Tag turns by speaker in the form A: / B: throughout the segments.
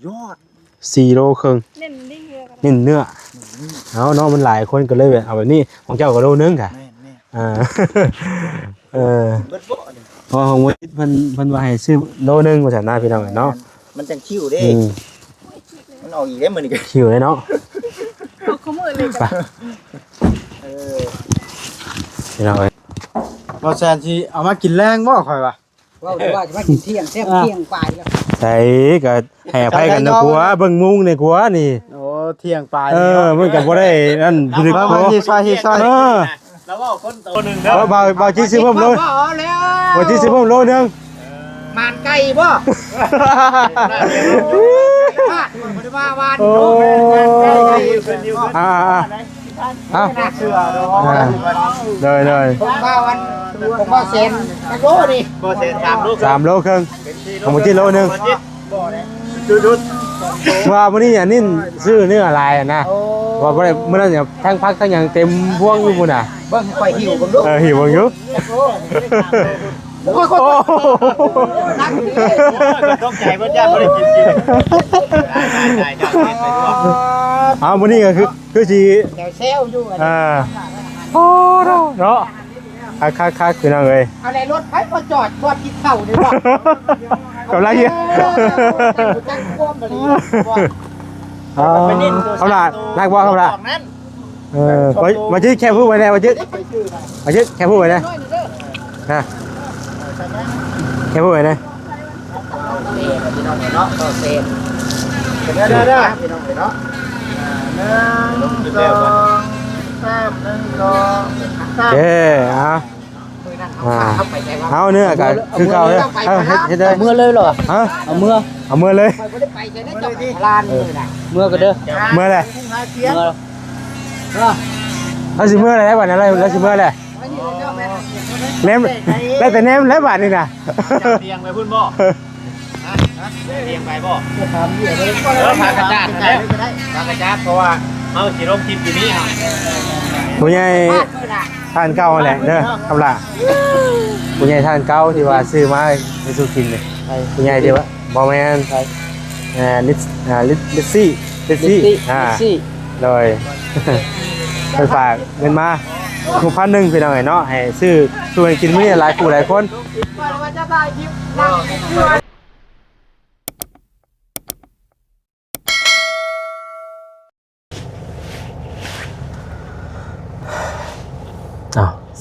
A: ยอด
B: 4 โลครึ่ง
C: เน้นดิ้งเนื้อกัน
B: เน้นเนื้อเอาเนาะมันหลายคนก็เลยแบบเอาแบบนี้ของเจ้าก็โลนึงค่ะ
A: แม่แม่
B: เ
A: บิดบ่นี่
B: พอของวันเพิ่นว่าให้ซื้อโลนึงว่าซั่นนะพี่น้องเนาะ
A: มันจังคิวเด้มันออกอีกได้มื้อนี้ก็
B: คิวเลยเนาะ
C: เอาขโมยเลยกัน
A: เออ
B: พี่น้องเอ้ย
D: บ่แซนสิเอามากินแรงบ่ข่อยว่า
E: ว่าจะมากินเที่ยงแซ่บเที่ยงปลายแล้ว
B: ใส่ก็ให้อภัยกันนะกลัวเบิ่งมุงในกลัวนี่
D: โอ้เที่ยงปลาย
B: มันก็บ่ได้นั่นพิลึก
D: มา
B: โต
D: เฮ็ดซอย
A: แล้วว่าคนโตนึงเด้อ
B: บ่จิซื้อเพิ่มโล
E: บ่แล้ว
B: บ่จิซื้อเพิ่มโลนึง
E: มานไก่บ่พลาดบ่ได้ว่าวาน
B: โอ้ อ่าๆ
D: เสื้อเนาะ
B: เลย
E: ผมว่าวันผมว่าเซนตะโกนี่
A: บ่เซ็น3ลูก
B: 3 โลครึ่งของบ่จิโลนึง
A: จุด
B: ว่ามื้อนี้อันนี้ซื้อเนื้อลายนะว่าบ่ได้มื้อนั้นเนี่ยทั้งพักทั้งหยังเต็มพวงอยู่พุ่นน่ะ
E: เบิ่งข่อยหิวเบิ่งดู
B: หิวเบิ่งอยู่
E: โอ้ยคนนักนี่
A: ต้องใจเพิ่นย่านบ่ได้กินได้ๆๆๆไปทั่ว
B: เอามื้อนี้ก็คือสิ
E: แถวเซลอยู่อันนี้
B: โอ้เนาะคักๆคือนั่งเลย
E: อะไรรถไฟพอจอดบ่กินข้าวนี่บ่
B: กำลังเฮีย
E: จังควมบ่ดีบ่
B: เขาละนักว่าเขาละมาจิแค่พูดไปแน่มาจิแค่พูดไปแน่ฮะแค่พูดไปแน่
E: พี่น้องเนาะต่อเซน
A: เด้อเด้อ
E: พี่น้องเนาะ
A: ลงเร็วก่อน
B: เจ้เอาเอาเนื้อกันคือเก่าเลยเอาเฮ็ดได้
E: เมื่อเลยเหรอ
B: ฮะ
E: เอาเมื่อ
B: เอามือเลย
E: ไปบ่ได้ไปจะได้จบลานนี่น่ะเมื่อก็เด้อ
B: มือเลย
E: เมื่อ
B: เอาสิมืออะไรบ้านอะไรแล้วสิมืออะไรเนมแล้วแต่เนมแล้วบ้านนี่นะ
A: เตียงไปพุ่นบ่เตียงไปบ่
E: ถามอยู่เลย
A: พากระจาดแล้วพากระจาดเพราะว่าเฮาสิลงคลิปอยู่นี่ครับ
B: ผู้ใหญ่ท่านเก่าแหละเด้อคำละผู้ใหญ่ท่านเก่าที่ว่าซื้อมาให้สู้กินเลยผู้ใหญ่ที่ว่าบอแมนลิซซี่เลยไปฝากเงินมา1,100พี่น้องเนาะให้ซื้อช่วยกินมื้อนี้หลายผู้หลายคน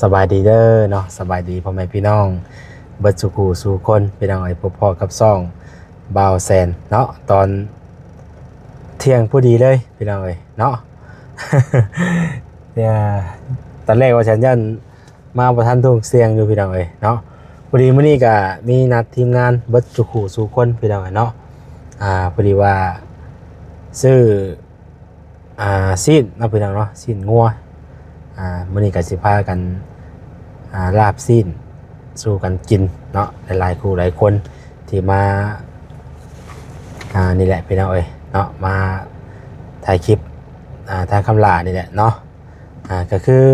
B: สบายดีเด้อเนาะสบายดีพ่อแม่พี่น้องเบิดสุขสู่คนพี่น้องไอ้พ่อกับซ่องบ่าวแซนเนาะตอนเที่ยงพอดีเลยพี่น้องเอ้ยเนาะ เนี่ยตอนแรกว่าฉันยันมาประทันทุ่งเสียงอยู่พี่น้องเอ้ยเนาะพอดีมื้อนี้ก็มีนัดทีมงานเบิดสุขสู่คนพี่น้องเอ้ยเนาะพอดีว่าซื้อซีนเนาะพี่น้องเนาะซีนงัวมื้อนี้ก็สิพากันลาบซีนสู้กันกินเนาะหลายๆคู่หลายคนที่มานี่แหละพี่น้องเอ้ยเนาะมาถ่ายคลิปทางคำลานี่แหละเนาะก็คือ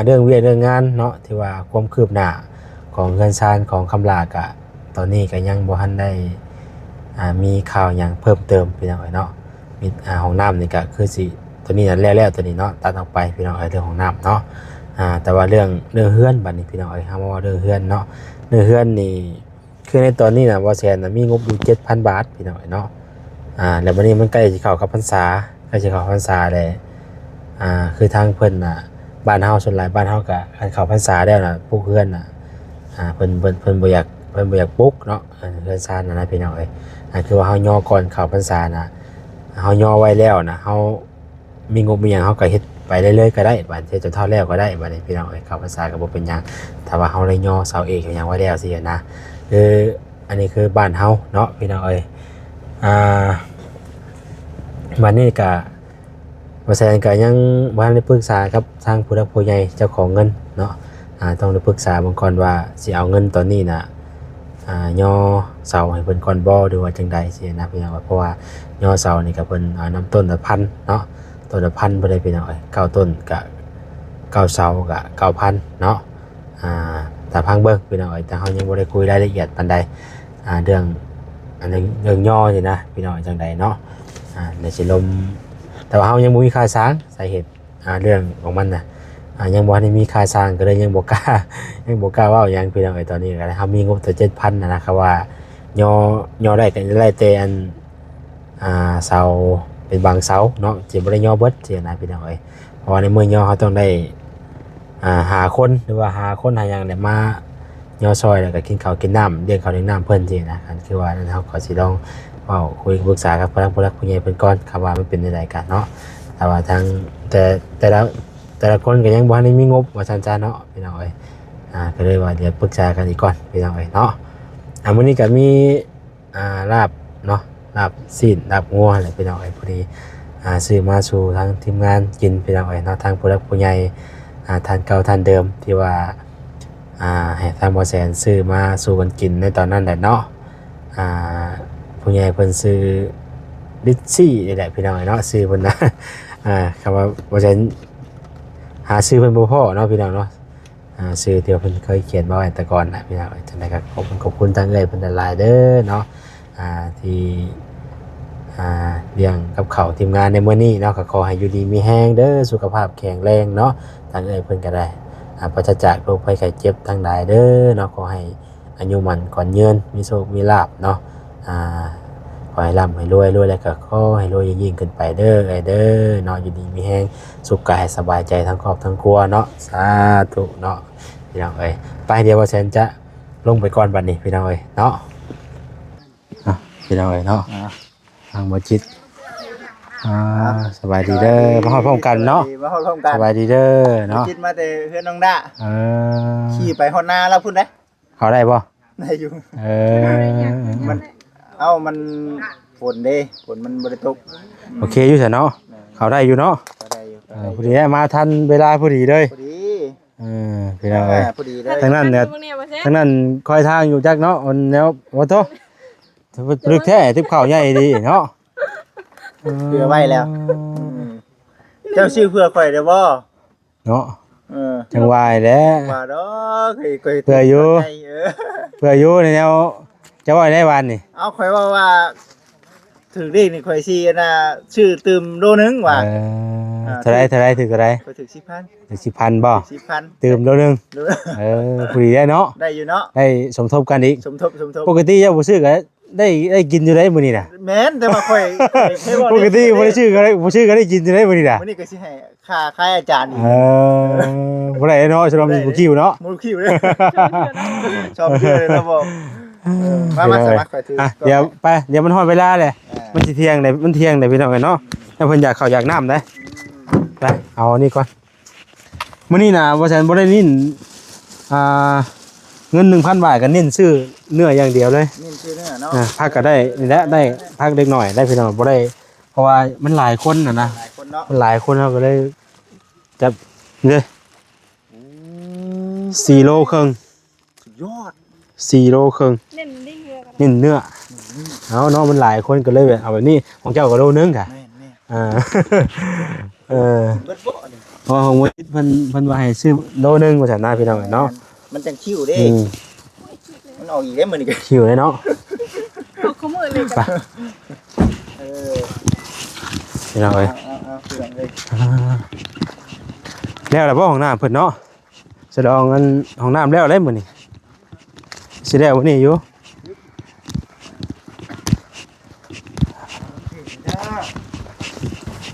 B: เรื่องเวียนเรื่องงานเนาะที่ว่าความคืบหน้าของเงินซานของคำลากะตอนนี้ก็ยังบ่ทันได้มีข่าวอย่างเพิ่มเติมพี่น้องเอ้ยเนาะมีห้องน้ำนี่ก็คือสิตัวนี้นั่นแล้วตัวนี้เนาะตัดออกไปพี่น้องเอ้ยเรื่องของน้ำเนาะแต่ว่าเรื่องเฮือนบัดนี้พี่น้องเอ้ยเฮาว่าเรื่องเฮือนเนาะเรื่องเฮือนนี่คือในตอนนี้น่ะบ่แซนน่ะมีงบอยู่ 7,000 บาทพี่น้องเอ้ยเนาะแล้วบัดนี้มันใกล้สิเข้ากับพรรษาใกล้สิเข้าพรรษาแล้วคือทางเพิ่นน่ะบ้านเฮาส่วนหลายบ้านเฮาก็อันเข้าพรรษาแล้วน่ะปลูกเฮือนน่ะเพิ่นบ่อยากปลูกเนาะเฮือนซานน่ะนะพี่น้องเอ้ยคือว่าเฮาย่อก่อนเข้าพรรษาน่ะเฮาย่อไว้แล้วน่ะเฮามีงบมีหยังเฮาก็เฮ็ดไปเรื่อยๆก็ได้บัดเฮ็ดจนเท่าแล้วก็ได้บัดนี้พี่น้องเอ้ยเข้าพรรษาก็บ่เป็นหยังถ้าว่าเฮาได้ย่อเสาเอกหยังไว้แล้วสินะคืออันนี้คือบ้านเฮาเนาะพี่น้องเอ้ยวันนี้ก็บ่แซนก็ยังบ่ทันได้ปรึกษากับทางผู้รับผู้ใหญ่เจ้าของเงินเนาะต้องได้ปรึกษาเบิ่งก่อนว่าสิเอาเงินตอนนี้น่ะย่อเสาให้เพิ่นก่อนบ่หรือว่าจังใดสินะพี่น้องเพราะว่าย่อเสานี่ก็เพิ่นนำต้นละพันเนาะต้นละพันบ่ได้พี่น้องเอ้ย9ต้นก็9เสาก็ 9,000 เนาะถ้าพังเบิ่งพี่น้องเอ้ยแต่เฮายังบ่ได้คุยรายละเอียดปานใดเรื่อง อันนึงเรื่องย่อสินะพี่น้องจังใดเนาะในสิลมแต่ว่าเฮายังบ่มีค่าสร้างสาเหตุเรื่องของมันน่ะยังบ่ได้มีค่าสร้างก็เลยยังบ่กล้ายังบ่กล้าเว้าหยังพี่น้องตอนนี้ก็เฮามีงบแต่ 7,000 นะครับว่าย่อได้ก็ได้แต่อันเสาเป็นบางเสาเนาะสิบ่ได้ย่อเบิดสินะพี่น้องเพราะว่าในเมื่อย่อเฮาต้องได้หาคนหรือว่าหาคนหาหยังเนี่ยมาย่อซอยแล้วก็กินข้าวกินน้ำเลี้ยงข้าวเลี้ยงน้ำเพิ่นสินะกันคือว่านั่นเฮาก็สิลองเว้าคุยปรึกษากับผู้หลักผู้ใหญ่เพิ่นก่อนครับว่ามันเป็นจังไดกันเนาะแต่ว่าทางแต่ละคนก็ยังบ่ทันได้มีงบว่าซั่นจ้าเนาะพี่น้องก็เลยว่าเดี๋ยวปรึกษากันอีกก่อนพี่น้องเนาะมื้อนี้ก็มีลาบเนาะลาบซีนลาบงัวแหละพี่น้องพอดีซื้อมาสู่ทางทีมงานกินพี่น้องเนาะทางผู้หลักผู้ใหญ่ท่านเก่าท่านเดิมที่ว่าให้ทางบ่แสนซื้อมาสู่กันกินในตอนนั้นแหละเนาะผู้ใหญ่เพิ่นซื้อลิซซี่นี่แหละพี่น้องเนาะซื้อเพิ่นนะคำว่าบ่แสนหาซื้อเพิ่นบ่พอเนาะพี่น้องเนาะซื้อที่ว่าเพิ่นเคยเขียนมาไว้แต่ก่อนนะพี่น้องจังได๋ก็ขอบคุณทางเอ้ยเพิ่นหลายๆเด้อเนาะที่เลี้ยงกับข้าวทีมงานในมื้อนี้เนาะก็ขอให้อยู่ดีมีแรงเด้อสุขภาพแข็งแรงเนาะทางเอ้ยเพิ่นก็ได้ปราศจากโรคภัยไข้เจ็บทั้งหลายเด้อเนาะขอให้อายุมั่นขวัญยืนมีโชคมีลาภเนาะขอให้ร่ำให้รวยแล้วก็ขอให้รวยยิ่งขึ้นไปเด้อเด้อเนาะอยู่ดีมีแรงสุขกายสบายใจทั้งครอบทั้งครัวเนาะสาธุเนาะพี่น้องไปเดี๋ยวว่าฉันจะลงไปก่อนบัดนี้พี่น้องเนาะพี่น้องเนาะทางบ่จิตสบายดีเด้อมาฮอดพร้อมกันเนาะ
A: มาฮอดพร้อมกัน
B: สบายดีเด้อเนาะ
A: คิดมาแต่เฮือนน้องด้าขี่ไปฮอดนาแล้วพุ่นเด้
B: เขาได้บ่
A: ได้อยู่มันมันฝนเด้ฝนมันบ่ได้ตก
B: โอเคอยู่ซะเนาะเขาได้อยู่เนาะ
A: ได้อยู่
B: พอดีมาทันเวลาพอดีเลย
A: พอดี
B: พี่น้อง
A: พอดีเลย
B: ทางนั้นเนี่ยทางนั้นคอยทางอยู่จักเนาะอนแนวว่าโตลึกแท้ทิพย์ข้าวใหญ่ดีเนาะ
A: เผื่อไว้แล้วเจ้าชื่อเผื่อข่อยได้บ่
B: เนาะจังวายแล้ว
A: ว่าดอกเคย
B: เผื่ออยู่ในแนวจะว่าได้วันนี่
A: เอาข่อยว่าถึงเลขนี่ข่อยสิน่ะชื่อตื่มโลนึงว่า
B: เท่าไรถึงเท่าไร
A: ข่อยถึง 10,000
B: ถึง 10,000บ่
A: 10,000
B: ตื่มโลนึงพอดีได้เนาะ
A: ได้อยู่เนาะ
B: ได้สมทบกันอีก
A: สมทบ
B: ปกติเจ้าบ่ซื้อก็ได้กินอยู่ได้มื้อนี้น่ะ
A: แม่นแต่ว่าข่อย
B: ปกติบ่ได้ชื่อก็ได้บ่ชื่อก็ได้กินอยู่ได้มื้อนี้น่ะ
A: มื้อนี้ก็สิให้ค่าอาจารย์อีก
B: บ่ได้เนาะฉลองบ่คิวเนาะ
A: บ่คิวเด้ชอบคิวเลยครับผมมาสมัครข่อยถือ
B: เดี๋ยวไปเดี๋ยวมันฮอดเวลาเลยมันสิเที่ยงได้มันเที่ยงได้พี่น้องเนาะถ้าเพิ่นอยากข้าวอยากน้ำได้ไปเอานี่ก่อนมื้อนี้น่ะบ่ซั่นบ่ได้นิ่นเงิน 1,000 บาทก็เน้นซื้อเนื้ออย่างเดียวเลย
A: เน้นซื้อเนื้อเนาะ
B: พักก็ได้นี่แหละได้พักเล็กน้อยได้พี่น้องบ่ได้เพราะว่ามันหลายคนน่ะนะมันหลายคนเฮาก็เลยจับเลย4 โลครึ่ง
A: สุดยอด
B: 4 โลครึ่ง
C: เน้น
B: เนื้อเอาเนาะมันหลายคนก็เลยแบบเอาแบบนี้ของเจ้าก็โลนึงค่ะ
A: เบิดบ่นี่
B: เพราะของเพิ่นว่าให้ซื้อโลนึงว่าซั่นนะพี่น้องเนาะ
A: มันจังคิวเด้มันออกอีกได้มื้อนี้ก็
B: คิวเลยเนาะ
C: เขามือเลย
B: ไปพี่น้องแล้วล่ะบ่ห้องน้ำเพิ่นเนาะแสดงอันห้องน้ำแล้วได้มื้อนี้สิแล้วมื้อนี้อยู่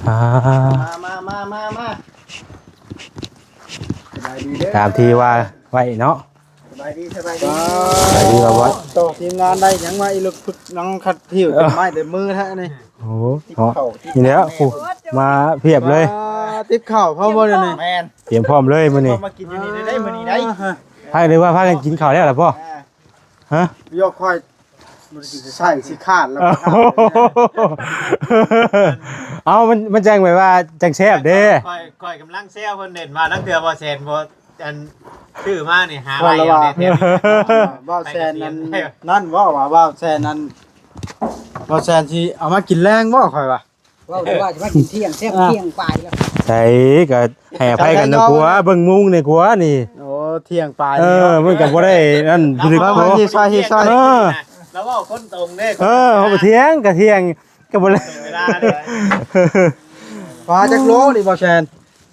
A: มา
B: ตามที่ว่าไว้เนาะ
A: สบายดี
B: ว่าบ่
D: ต่อทีมงานได้หยังมาอีลึกฝึกนังขัดผิวต้นไม้แต่มือแท้นี่
B: โอ้นี่แล้วมาเพียบเลย
D: ติ๊บข้าวพร้อมบ่นี่
A: แม่น
B: เตรียมพร้อมเลยมื้อนี้
A: มากินอยู่นี่ได้มื้อนี้ได้
B: พาเลยว่าพากันกินข้าวแล้วล่ะพ่อฮะ
D: ยกค่อยมันสิใช่สิขาดแล้ว
B: เอามันแจ้งไว้ว่าจังแซ่บเด้
A: ค่อยกำลังแซวเพิ่นเด่นมาตั้งเทื่อบ่แซนบ่อันชื่อมานี่หาไว้เอาได้เต็ม
D: บ่แซนนั่นว่าแซนนั้นบ่แซนสิเอามากินแรงบ่ค่อยว่า
E: ว่าจะมากินเที่ยงแซ่บเที่ยงปลายแล้ว
B: ใช่ก็ให้อภัยกันนะกลัวเบิ่งมุงในกลัวนี่
D: โอ้เที่ยงปลาย
B: มันก็บ่ได้นั่น
D: บ่ได้ซอย
A: แล้วว่าคนตรงเด้
B: เขาไปเที่ยงก็เที่ยงก็บ่เลย
A: เวลาเลย
D: ปลาจักโลนี่บ่แซน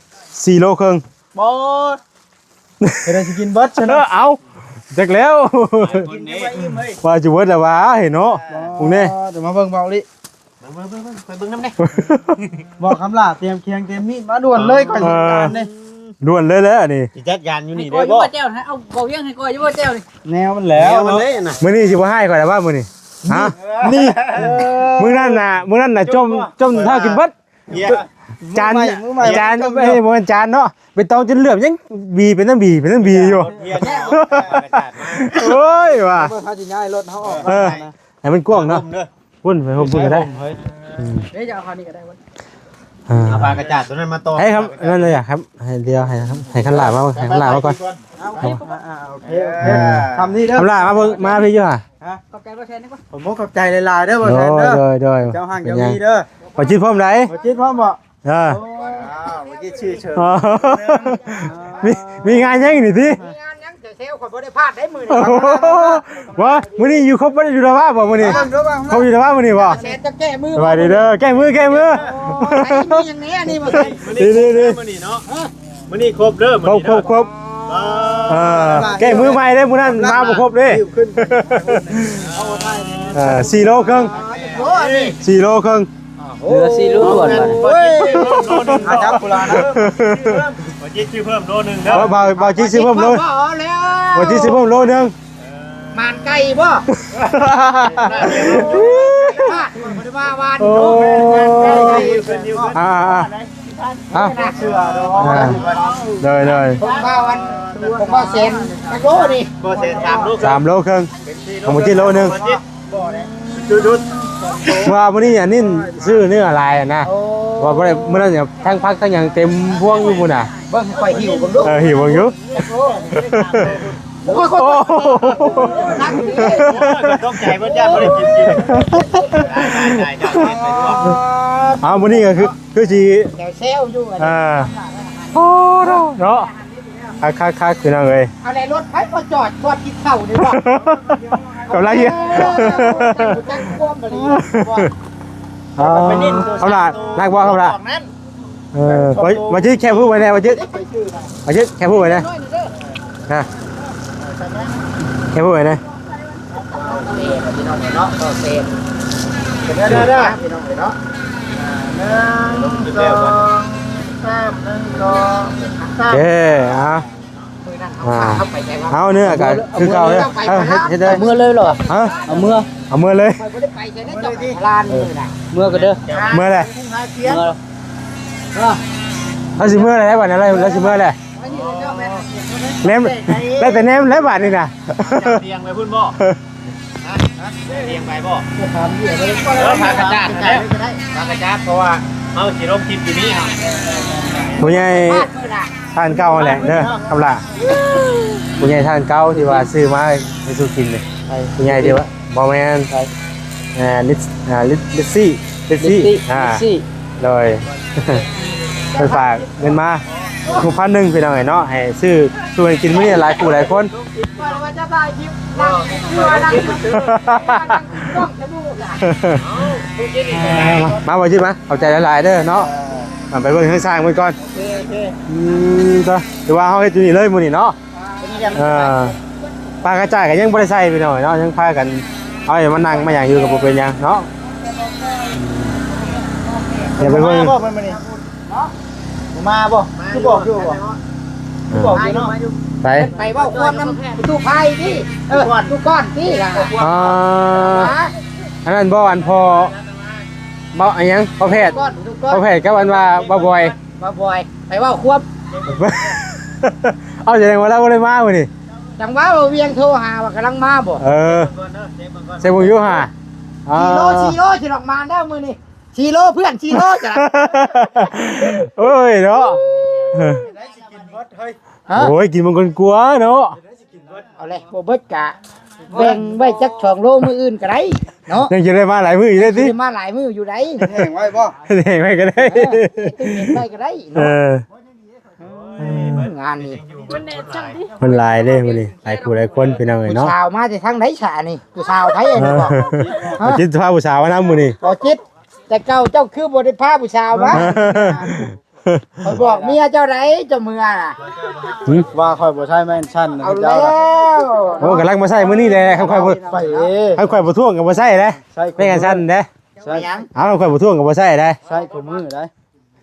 B: 4 โลครึ่ง
D: บ่จะได้สิกินเบิดใช่
B: เอาจักแล้ว
A: คนนี้
B: ว่าจะเบิดแล้วว่าเห็นเนาะพวกนี้
D: เดี๋ยวมาเบิ่งเบาลิ
A: ไปเบิ่งน้ำเด้
D: บอกคำลาเตรียมเคียงเตรียมมีดมาด่วนเลยก่อนจัดการนี่
B: ด่วนเลยแล้วนี่
A: จัดการอยู่นี่
E: ก้
A: ได้
E: อย
A: บ่
E: ว่าเจ้านะเอาเบาเยี่ยงให้ก้อยว่าเจ้านี่
D: แนวมันแล้ว
A: มันเลยน่ะ
B: มื้อนี้สิบ่ให้ข่อยแล้วว่ามื้อนี้ฮะ
D: นี่
B: มื้อนั้นน่ะจมถ้ากินเบิด
A: เฮีย
B: จาน
D: มือใหม่
B: จานไม่ใช่บ่แม่นจานเนาะเป็นตองจนเหลือบยังบีเป็นน้ำบีอยู่
A: เฮียเนี่ยกระจาดมา
B: โอ้ยว่ะ
D: เบิ่งเขาสิย้ายรถเฮาออก
B: เออให้มันกว้างเนาะพุ่นไปพุ่นก็ได้
E: เดี๋ยวจะเอาคราวนี้ก็ได้วัน
A: เอาปลากระจาดตัวนั้นมาต่อ
B: ให้ครับนั่นเลยอ่ะครับให้เดียวให้ครับให้ขันหลามาให้ขันหลามาก่อน
D: โอเคทำนี่เด้อ
B: ขันหลามาเบิ่งมาพี่อยู่อ่ะ
E: ขอบใจว่าแทนนี่ป่ะ
D: ผมขอบใจหลายๆเด้อบ่
B: โด
D: แซน
B: ย
D: เด้อ
B: โดย
D: เจ้าห่างเจ้ามีเด้อ
B: พอจิตพร้อมไหน
D: บ่จิตพร้อมบ่
B: เออ
A: เมื่อกี้ชื่อเชิญ
B: มีงานยังนี่ที
E: มีงานยังเซลล์ขอยบ่ได้พลาดได้มือนี่
B: ว่ามื้อนี้อยู่ครบบ่ได้อยู่แล้วว่าบ่มื้อนี้ครบอยู่แล้วว่ามื้อนี้บ่
E: แซนจะแก้มือ
B: สบายดีเด้อแก้มือ
E: ไอ้นี่อย่างนี้อันนี้บ่ใช่
B: ดี
A: มื้อนี้เนาะมื้อนี้ครบเด้อ
B: ครบแก้มือใหม่เด้มื้อนั้นมาบ่ครบเด้4 โลครึ่ง
E: โอ้อันนี้
B: 4 โลครึ่ง
E: เหลือ4ลูกด่วนบัด
A: เฮ้ยโลนึง
D: อาจับกุลานะ
A: บ่จิตชื่อเพิ่มโลนึงเด้อ
B: บ่จิสิเพิ่มโล
E: บ่แล้ว
B: บ่จิสิเพิ่มโลนึง
E: มานไก่บ่พลาดบ่ได้ว่าวาน
B: โอ้ อ่า
A: เชื่อเด้อ
B: เลย
E: ผมว่าเซนตะโกนี่
A: บ่เซ็น3ลูก
B: 3 โลครึ่งของบ่จิโลนึง
A: บ่จิตจุด
B: ว่ามื้อนี้อันนี้ซื้อเนื้อลายนะว่าบ่ได้มื้อนั้นเนี่ยทั้งพักทั้งหยังเต็มพวงอยู่พุ่นน่ะ
E: เบิ่งข่อยหิวผมดู
B: หิวอยู่
E: โอ้ย
B: โอ้
E: นักนี่
A: ต้องใจเพิ่นย่าบ่ได้กินได้ๆๆไปด้วย
B: เอามื้อนี้ก็คือสิ
E: แถวเซลอยู่อันนี้
B: โอ้เนาะค่าคือนั่งเอ้ย
E: เอาในรถไผก็จอดบ่กินข้าวนี่บ่
B: กำลังเฮีย
E: จังควมบ่นี่บ่
B: เขาล่ะนักบ่เขาล่ะมาชื่อแค่พูดไว้แน่มาชื่อแค่พูดไว้แน่นะแค่พูดไว้แน่
E: พี่น้องเนาะก็เซน
A: ได้
E: พี่น้องเนาะ
B: เย้เอา
E: มือนั่นเอาไปใช่บ่
B: เอาเนื้อกันคือเก่าเลยเฮ็ดเลย
E: เมื่อเลยเหรอ
B: ฮะ
E: เอาเมื่อ
B: เอามือเลย
E: ข่อยบ่ได้ไปใช่ได้จับลานมือน่ะเมื่อก็เด้อ
B: มือเลย
E: เมื่อ
B: เอาสิมืออะไรบ้านอะไรแล้วสิมืออะไรเนมแล้วแต่เนมแล้วบาทนี่นะ
A: เตียงไปพุ่นบ่เตียงไปบ่
E: ถามอยู่เลย
A: พากระจาดแล้วพากระจาดเพราะว่าเฮาสิลงคลิปอยู่นี่ฮะ
B: ผู้ใหญ่
E: พลาดมือน่ะ
B: ท่านเก่าแหละเด้อคำละผู้ใหญ่ท่านเก่าที่ว่าซื้อมาให้สู้กินเลยผู้ใหญ่ที่ว่าบ่แม่นลิซซี่เลยไปฝากเงินมา1,100พี่น้องเนาะให้ซื้อช่วยกินมื้อนี้หลายผู้หลายคน
E: ว่าจะได้คลิปนั่งอยู่นั่งต้องจะดูล่ะ
B: มาบ่จิมาเข้าใจหลายๆเด้อเนาะไปเบิ่งข้างซ้ายมื้อก่อนก็ถือว่าเฮาเฮ็ดอยู่นี่เลยมื้อนี้เนาะปลากระจายก็ยังบ่ได้ใส่พี่น้องเนาะยังพากันเอาให้มันนั่งมาหยังอยู่ก็บ่เป็นหยังเนาะเดี๋ยวไปเบิ่ง
D: บ่มันนี่มาบ่คือบอกอยู่บ่คือบอกอยู่เนาะ
B: ไป
E: ไปว่าควรนำตู้ไฟที่ตู้ก้อนที่ล่ะ
B: อันนั้นบ่อันพอบ่อันยังพ่อแพทย์
E: ก้อนตู้ก้อ
B: พ่อน แพทย์กับอันว่าบ่บ่อย
E: มาบ่อยไปว่าควบ
B: เอาแสดงว่าเราบ่ได้มามื้อนี้
E: จังว่าเวียงโทรหาว่ากำลังมาบ่
B: เซบุอยู่ห่า
E: ชีโร่สิหลอกมาได้มื้อนี้ชีโร่เพื่อนชีโร่จ้ะ
B: โอ้ยเนาะ
D: ได้สิกินเบิดเฮ้ย
B: โอ้ยกินมันคนกลัวเนาะ
E: เอาเลยบ่เบิดกะแบ่งไว้จัก2โลมื้ออื่นก็ได้เนาะ
B: ยังจะได้มาหลายมื้ออยู่ได้สิ
E: สิมาหลายมื้ออยู่ได้
D: แห้งไว้บ่
B: เด้งไปก็ได้
E: เห็นได้ก็ได้
B: เออ
E: งานนี้
C: มันแน่จังดิ
B: มันหลายเด้มื้อนี้หลายผู้หลายคนพี่น้องเอ้ย
E: ผู้
B: เนาะ
E: สาวมาจากทางไหนฉะนี่ผู้สาวไทยอันนี้บอก
B: บ่จิตพาผู้สาวมานำมื้อนี้
E: บ่จิตแต่เก่าเจ้าคือบ่ได้พาผู้สาวมาเขาบอกเมียเจ้าไหนเจ้าเมือน่ะ
D: ว่าข่อยบ่ใช่แม่นชั่นนะ
E: เอา
D: เจ้า
E: แล้ว
B: โอ้กำลังมาใส่มื้อนี้แหละค่อยๆบ่
D: ไป
B: ค่อยๆบ่ท่วงก็บ่ใส่เด้
D: ใช่
B: ไม่งั้นซั่นเด้
D: ใช่
E: ยัง
B: เอาค่อยๆบ่ท่วงก็บ่ใส่เด้
D: ใช่คู่มือได้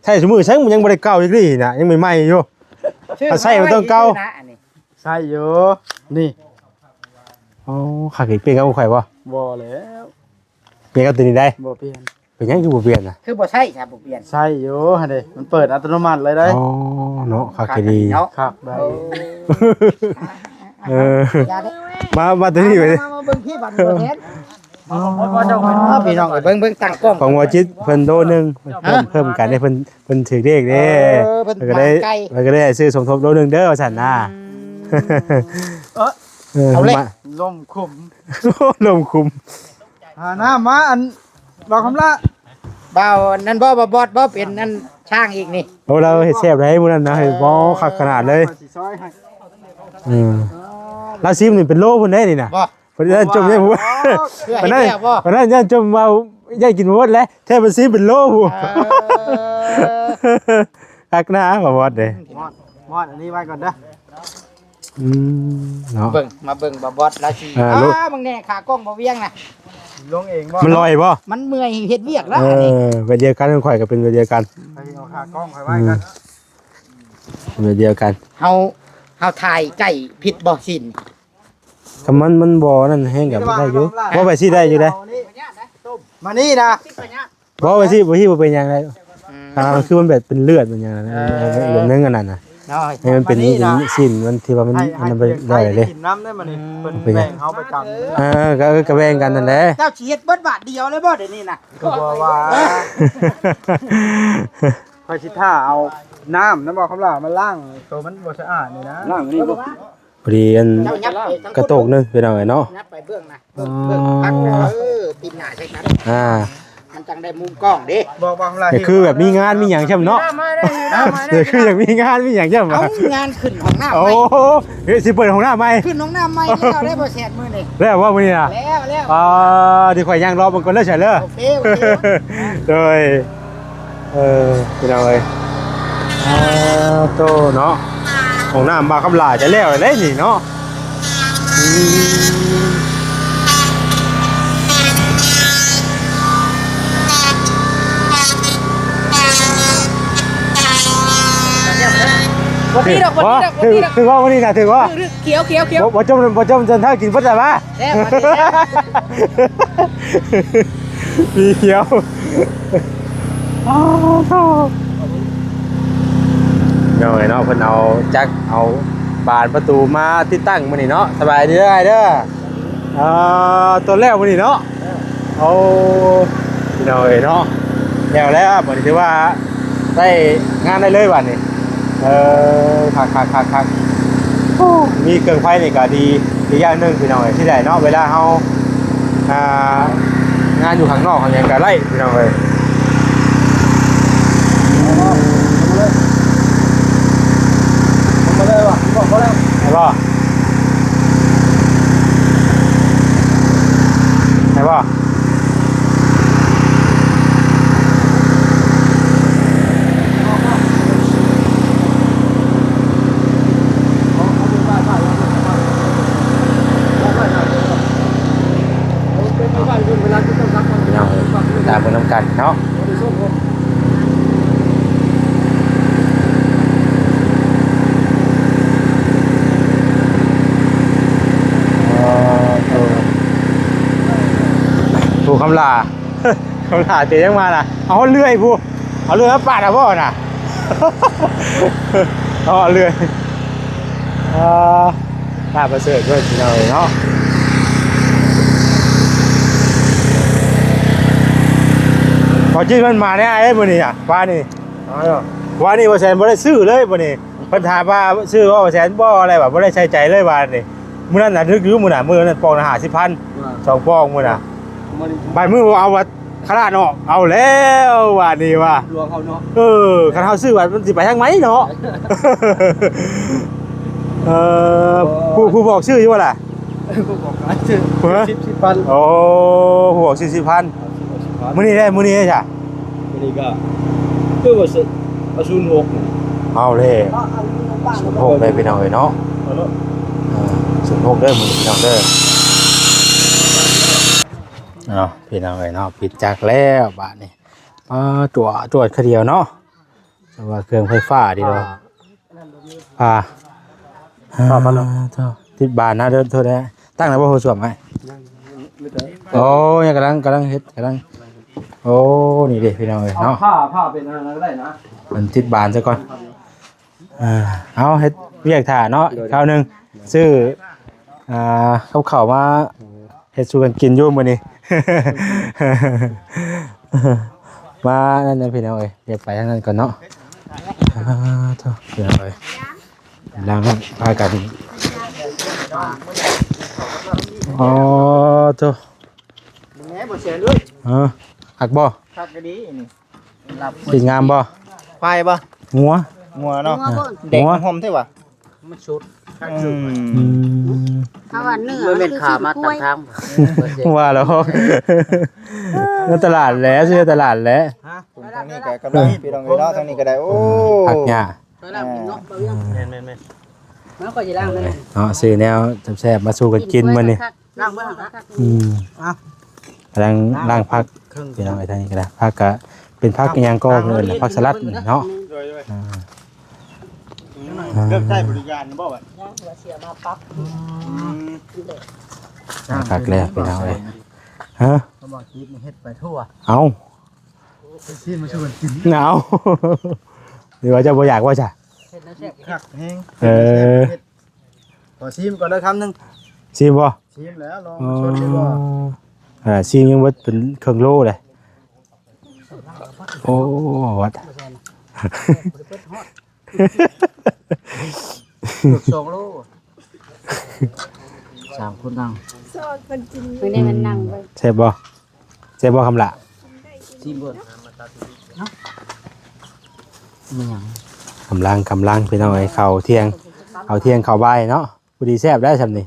B: ใช่สมมุติฉันมันยังบ่ได้เก่าอีกนี่น่ะยังใหม่ๆอยู่ เอาใส่มันต้องเก่า
D: ใช่อยู่นี่
B: อ๋อคักอีกเปลี่ยนกับข่อยบ่
D: บ่แล้ว
B: เปลี่ยนกับตัวนี้ได้
D: บ่เปลี่ยน
B: เป็นหยังคือบ่เปลี่ยนน่ะ
E: คือบ่ใช่ครับบ่เปลี่ยน
D: ใช่อยู่หั่นเด้มันเปิดอัตโนมัติเลยได้
B: อ๋อเนาะคักอีดี
E: เนาะ
D: ครับได้
B: เออ
E: อย่าได้
B: มาตัวนี้ไป
E: มาเบิ่งที่บัตรบ่แทนพี่น้องเบิ่งตั้งกล้อง
B: ของวอจิตเพิ่นโดนึงเพิ่มกันให้เพิ่นถือเลขเด้
E: เพิ่น
B: เพิ่นก็ได้
E: มาไกล
B: เพิ่นก็ได้ซื้อสมทบโดนึงเด้อว่าซั่นน่ะเอาเลย
D: ลมคุม
B: ลมคุม
D: หาหน้ามาอันบอกคำละ
E: เบานั่นบ่บอดบ่เป็นนั่นช่างอีกนี่
B: โอ้เราเฮ็ดแซ่บได้มื้อนั้นนะเฮ็ดบ่คักขนาดเลย
D: สิซอยให้
B: ลาซิมนี่เป็นโลพุ่นได้นี่น่ะ
E: บ่
B: เพิ่นได้จมยังบ่
E: เพื่อ
B: เพิ่น
E: ให้
B: ได้
E: แล้วบ่
B: เพิ่นได้ยังจมว่ายังกินบ่หมดแล้วแท้มันซิมเป็นโลพุ่นคักนะบ่หมดเด้
D: มอดอันนี้ไว้ก่อนเด้อ
B: เนาะ
E: เบิ่งมาเบิ่งบ่บอดราชี
B: ลูก
E: มึงแน่ขากล้องบ่เวียงน่ะ
D: ลงเองบ่
B: มันลอยบ่
E: มันเมื่อยเฮ็ดเวียกแล้ว
B: เอ
E: อันนี้
B: อเป็นเดียวกันข่อยก็เป็นเดียวกัน
D: ไปเอาขากล้องไว้ไว้กัน
B: เป็นเดียวกัน
E: เฮาถ่ายไก่ผิดบ่สิน
B: คำมันบ่นั่นแห้งกับได้อยู่บ่ไปสิได้อยู่ได้
D: มานี่นะ
B: บ่ไปสิบ่เป็นหยังไงมันคือมันแบบเป็นเลือดมันหยังนั้นอีกนึงอันนั้นน่ะ
E: เนาะ
B: ให้มันเป็นสิ้นมันที่ว่ามันไปได้เลย
D: กินน้ำได้มานี่เพิ่นแบ่งเฮาไปกัน
B: ก็แบ่งกันนั่นแหละ
E: เจ้าสิเฮ็ดเบิดบาทเดียวเลยบ่เดี๋ยวนี้น่ะ
D: ก็บ่ว่าค่อยสิท่าเอาน้ำนะบอกคำละมาล้างตัวมันบ่สะอาดนี่นะล้างนี่บ่
B: พอดีอัน
E: เจ้ายับไปทั้ง
B: กระโตกนึงไปหน่อยเนาะ
E: ยับไปเบื้องน่ะเบิ่งพักตีนหน้าใช่กัน มันจังได้มุมกล้องเด้
D: บอกว่าคำละ
B: ก็คือแบบมีงานมีหยังใช่มั้ยเนาะคืออย่างมีงานมีหยังใช่มั้
E: เอา
B: ย
E: งานขึ้นของหน้า
B: โอ้
E: ใหม่
B: เฮ้ยสิเปิดของหน้าใหม่
E: ขึ้นของหน้าใหม่แล้วได้บ่แสนมื้อนี่
B: แล้วว่ามื้อนี้น่ะ
E: แล้ว
B: ดีข่อยย่างรอมันก่อนแล้วใช่เลย
E: โอเคโอเค
B: โดยพี่น้องเอ้ยโตเนาะของน้ำบาคำลาจะแล้วเลยนี่เนาะ
C: วันนี้ดอกวันนี้ดอกวันนี้ดอก
B: ถึงว่าวันนี้นะถึงว่า
C: เขียวเขียวเขียว
B: บ่จมจนถ้ากินเพิ่นได้ปะ
E: แล้วมาแล้ว
B: มีเขียวอ้าวโธ่เนาะไอ้เนาะเพิ่นเอาจักเอาบานประตูมาติดตั้งมื้อนี้เนาะสบายดีเด้อไอ้เด้อตัวแรกมื้อนี้เนาะเอาพี่น้องเอ้ยเนาะแล้วบัดนี้ถือว่าได้งานได้เลยบัดนี้คักโอ้มีเครื่องไฟนี่ก็ดีอีกอย่างหนึงพี่น้องเอ้ยที่ได้เนาะเวลาเฮางานอยู่ข้างนอกเขาอย่างก็ไล่พี่น้องเอ้ย
D: มาเลยว่ะบอกเขาแล้ว
B: ไหนบ่ไหนบ่พี่น้องเอ้ยตามเพิ่นนำกันเนาะผูกคำลา คำลาเตะยังมาน่ะเอาเลื่อยผู้เอาเลื่อยมาปาดอ่ะพ่อน่ะ เอาเลื่อยลาประเสริฐด้วยพี่น้องเนาะพอจิ้มมันมาเนี่ยไอ้บ่นี่อ่ะป้านี่ว่านี่ว่าแสนบ่ได้ซื้อเลยบ่นี่ปัญหาว่าซื้อว่าแสนบ่อะไรแบบบ่ได้ใช้ใจเลยว่านี่มื้อนั้นน่ะนึกอยู่มื้อน่ะมื้อนั้นปองละ50,000 2ปองมื้อน่ะบาดมือเอาว่าขนาดเนาะเอาแล้วว่านี่ว่า
D: ลวงเขาเนาะ
B: คันเฮาซื้อว่ามันสิไปทางไหนเนาะ ผู้บอกชื่ออยู่ว่าล่ะ
D: ผู้บอกขายชื่อ10,000
B: โอ้ผู้บอกชื่อ10,000มื้อนี้ได้จ้ะ
D: วันนี้ก็คือว่าสิเอา06นี่
B: เอาเลย06ได้พี่น้องเอ้ยเนาะ
D: เอาเนาะ
B: 06เด้อมื้อนี้พี่น้องเด้อเนาะพี่น้องเอ้ยเนาะปิดจักแล้วบาดนี้ตรวจคเดียวเนาะแต่ว่าเครื่องไฟฟ้าดีเนาะพันติดบานนะเด้อโทษนะตั้งแล้วบ่ฮู้สวมให้โอ้ยังกำลังเฮ็ดโอ้นี่เด้พี่น้องเอ้ยเนาะ
D: ผ้าเป็นอะไรก็ได้นะ
B: มันติดบานซะก่อนเอาเฮ็ดเวียกถ่าเนาะคราวหนึงซื้อข้าวมาเฮ็ดสู่กันกินอยู่มื้อนี้ มานั่นนะพี่น้องเอ้ยเดี๋ยวไปทางนั้นก่อนเนาะโธ่พี่น้องเอ้ยลังพากันอ๋อโธ่
E: แหน่บ่เสียเลย
B: หักบ่
A: คักก็ดีนี่
B: สิงามบ่
A: ควายบ่
B: งัว
A: งัวเนาะเด็กหอมเท่ว่ะ
E: มันชุด
B: อืม
C: ถ้าว่าเนื้อ
E: มันเป็นขามาตามทาง
B: ว่าแล้วในตลาดแหล้วซื้อตลาดแหล้ว
A: ผมทางนี้ก็กำลังพี่น้องเอ้ยเนาะทางนี้ก็ได้โอ้
B: ผักหญ้า
C: ล้างกินเนาะเบายัง
D: แม่น
C: มันก็จะล้างเลย
B: เนาะซื้อแนวแซ่บๆมาสู่กันกินมื้อนี้
C: ล้างเบิ่งครับ
B: กำลังล่างพักพี่น้องไอ้ท่านนี้ก็ได้พักก็เป็นพักอิหยังก็เงินพักสลัดเนาะ
D: เริ่มใช้บริการบ่ว่า
C: เสียมาปั๊บ
B: พักแรกพี่น้องเอ้ยฮะ
E: เขาบอกคิดนี่เฮ็ดไปทั่ว
B: เอา
E: ซีนมาชวนกิน
B: หนาวหรือว่าจะบ่อยากว่าจ้ะ
C: เฮ็ดแล้วแซ่บ
D: คักแฮง
E: ขอชิมก่อนเด้อคำนึง
B: ซีมบ่
E: ชิมแล้วลอง
B: อ๋อ
E: ชวนดีบ่
B: ซีมยังบ่เป็นเครื่องโลเลยโอ้วัด
E: 2โล3คนนั่ง
C: ไม่ได้มันนั่งไป
B: เซฟบ่คำละ
E: ชิมเบิ่งเนาะมีหยัง
B: กำลังพี่น้องไอ้ข้าวเที่ยงเอาเที่ยงข้าวบ่ายเนาะพอดีแซ่บได้ซำนี่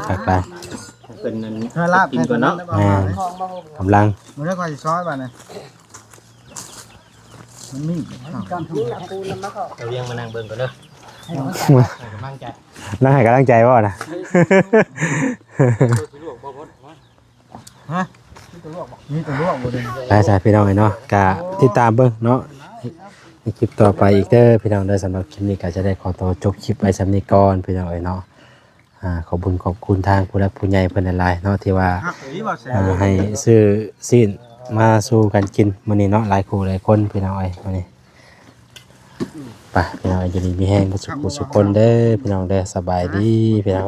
B: คักได้
D: เป็นนั่น
E: ถ้าลาบกินก่อนเนาะ
B: แม่นกำลัง
E: มื้อนี้ค่อยสิซอยบัดนี้มันมีอ้าว
D: เราเรียงมานั่งเบิ่งก่อนเด้อ
B: นั่งให้กำลังใจบ่นะ
E: มีตัวลวกบ่เด้
B: ได้ใช่พี่น้องเนาะกะติดตามเบิ่งเนาะในคลิปต่อไปอีกเด้อพี่น้องเด้อสำหรับคลิปนี้ก็จะได้ขอตัวจบคลิปไว้สำนี้ก่อนพี่น้องเนาะขอบคุณทางผู้รักผู้ใหญ่เพิ่นหลายๆเนาะที่ว่า
E: ฮักอีบ่แซ่บ
B: ให้ซื้อซีนมาสู่กันกินมื้อนี้เนาะหลายคู่หลายคนพี่น้องมื้อนี้ไปพี่น้องจะดีมีแห้งสุขคนเด้อพี่น้องเด้อสบายดีพี่น้อง